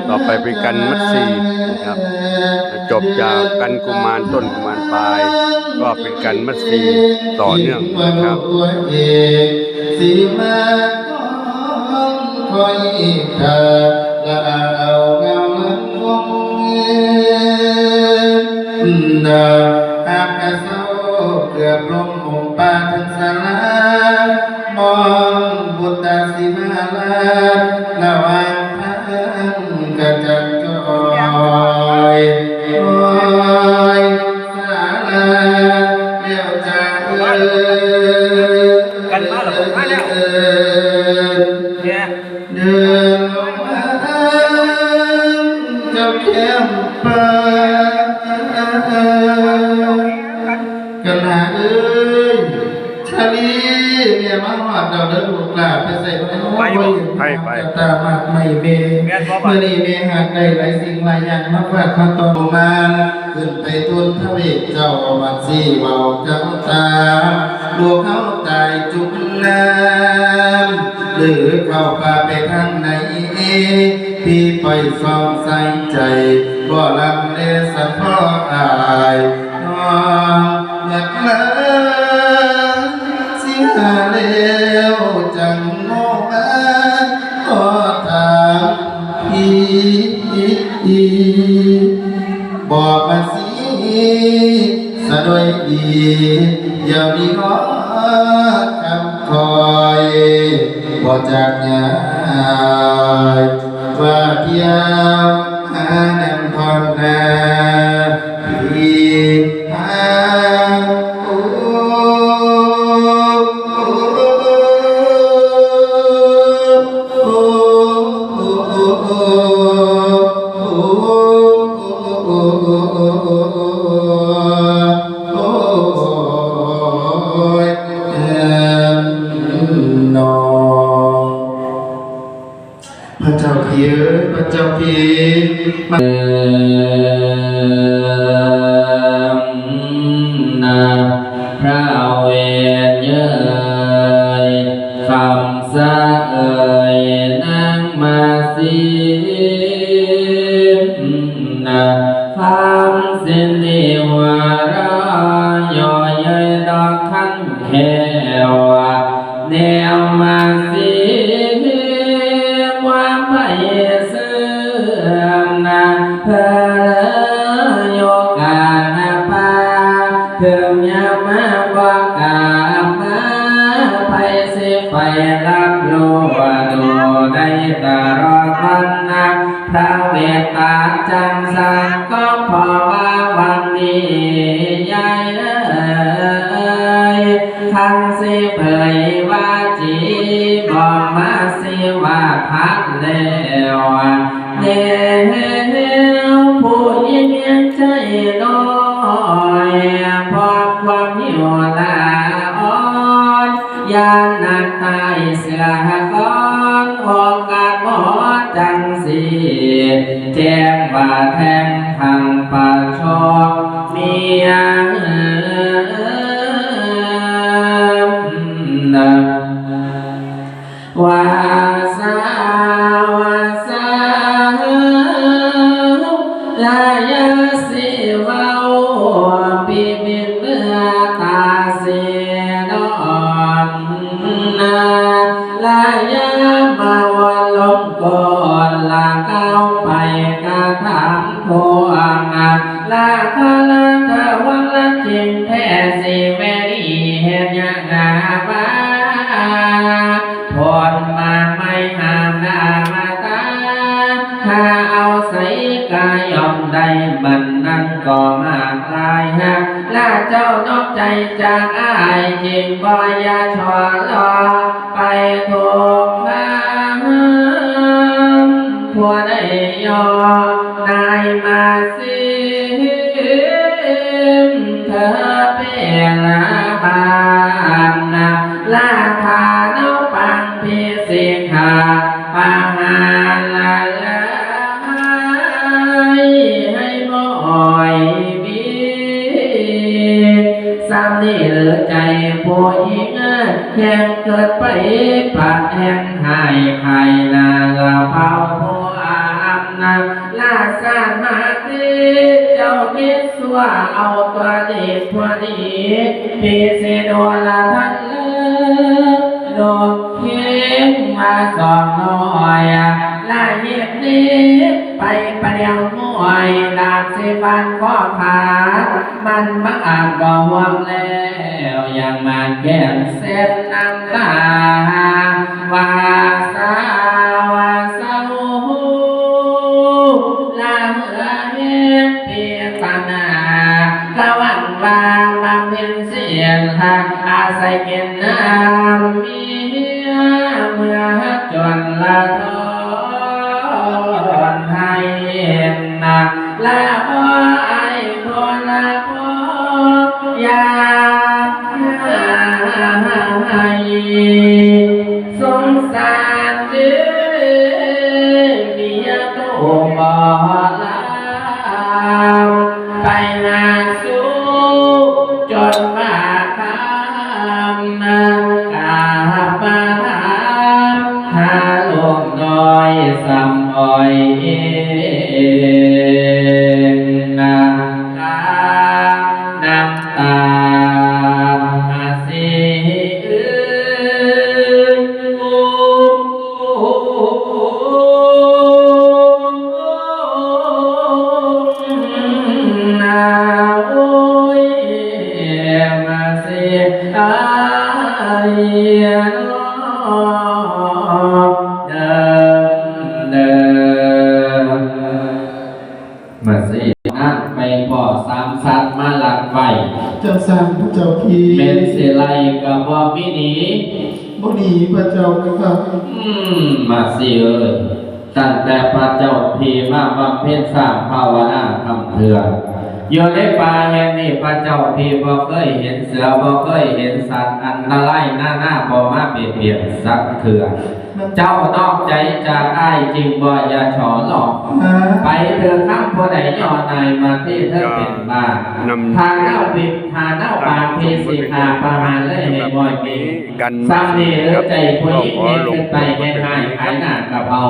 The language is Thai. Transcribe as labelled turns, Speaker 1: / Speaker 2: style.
Speaker 1: ต่อไปเป็นกันมัดสีนะครับจบจากกันกุมารต้นกุมารปลายก็เป็นกันมัดสีต่อเนื่องนะครับ
Speaker 2: สีมาคอยเธอละเอาเงาลังวงดาหากกระเซาเกือบลงหงป่าทั้งสลามองบุตรสีมาลาระหว่างทางกระจัดจอยคอยสาลาเลี้ยวจาก
Speaker 3: กันมาแล้วมาแล้วเนี่ย
Speaker 2: เดินลงมาเจ้าแก้มป่ากันหาเอ้ยชาลีเนี่ยมาหอดเราเดินลูกหลาไปใส่ไปตามากไม่เมเมื่อนี้เมหักได้หลายสิ่งหลายอย่างมาฝากมาต่อมาขึ้นไปทุนพระเวทเจ้าบัดซี่เบาเจ้าตาลูกเขาตายจุกน้ำหรือเข้าป่าไปทางไหนพี่ปล่อยฟองใส่ใจบ่ลังเลสันพ่ออายน้องเมื่อครั้งสิหาแล้วจังโง่มาขอถามพี่บอกมาสิสะด้วยดีเดี๋ยวนี้ขอคำคอยบ่จากงานว่าเที่ยวหาแนมพรนาพี่หาโอ้พระเจ้าพี่พระเจ้าพี่นาพระเวรเยยคำสะเอ่ยนางมาสีนาคำสินดีวารายอเยยดอกขันแควแนวมาสีเสื่อมนาเพลโยกานาปาเพิ่มยามาบอกกามาไปสิไปรับรู้ว่าดูได้ตลอดวันนะพระเวทตาจังสังก็พอว่าวันนี้ใหญ่ทั้งสิเผยว่าจีบอกมาสิว่าพักแล้วเดี๋ยวผู้หญิงใจน้อยพอความหิวลาอ่อนยานักตายเสือก้อนโอกาสหมอจังสีแจ้งว่าแทงทางป่าชอบมีว่าสาวาสาลายาสิวาวปีบินเมื่อตาเสียดอนนาลายามาวันลมก่อนลาเก้าไปกระทำโคอังลาคาลาตะวังละจิงแท้สิแม่นีเห็นยังงาบ้าพรมาไม่หามนามาตาถ้าเอาใส่กายอมได้มันนั่นก็มากลายฮะล่าเจ้านอกใจจากอ้ายจริงบ่อย่าชอลอไปถูกทางผัวได้ยอนายมาสิเธอเป็นละบานนะลาทาเนาปังพิสิกขาปาหาลาลาให้บ่อยบีสามนี่เหลือใจผู้หญิงแห่งเกิดไปปัดแห่งหายไข่นาละเผาผู้อาบนา ลาสานมาทีเจ้าคิดสัวเอาตัวดีตัวดีพี่เสดวละทันเลยดอกเข็มมาสองน้อยลาเย็บนี้ไปประเดี๋ยวมวยดาบสิฟันข้อขามันบังอาจบ่หวงแล้วยังมาแก้มเส้นน้ำตาวาสาวาสาวลาเมื่อเห็นเพียงตาหน้ากะวันวามาเป็นเสียงหักอาศัยกินน้ำมีเมื่อจนละทอนให้นักละพ่อไอ้คนละพ่อยากให้สงสารเด้อเมียตัวบ่ลาไปนาสู้จนมาคำนักกาบมาหาลมน้อยสำอ้อยเองน้ำตาสิเอ้ยโอ้นาโอ้ยมาเสียอายเดิมมาสินั่งไปพ่อสามสัตว์มาหลักไว้
Speaker 3: เจ้าสร้างพระเจ้าพี
Speaker 2: เป็นสิไลกับบ่มีหนี
Speaker 3: บ่หนีพระเจ้าครับ
Speaker 2: มาสิเอ้ยตั้งแต่พระเจ้าพีมาบำเพ็ญสร้างภาวนาทำเถื่อนอยู่ในป่าแห่งนี้พระเจ้าพีบ่เคยเห็นเสือบ่เคยเห็นสัตว์อันตรายหน้าบ่มาเบียดเบียนสักเถื่อเจ้านอกใจจากอ้ายจริงบ่อย่าฉอหลอก ไปเถื่อข้ามผู้ใดย่อนายมาที่เธอเป็นบ้าทางเล่าปิดทางเล่าปากพีสิหาประหารเลยให้บ่อยมี
Speaker 1: กัน
Speaker 2: ซ้ำนี่หรือใจผู้หญิงเห็นขึ้นไปแค่หายขายหน้ากะเพรา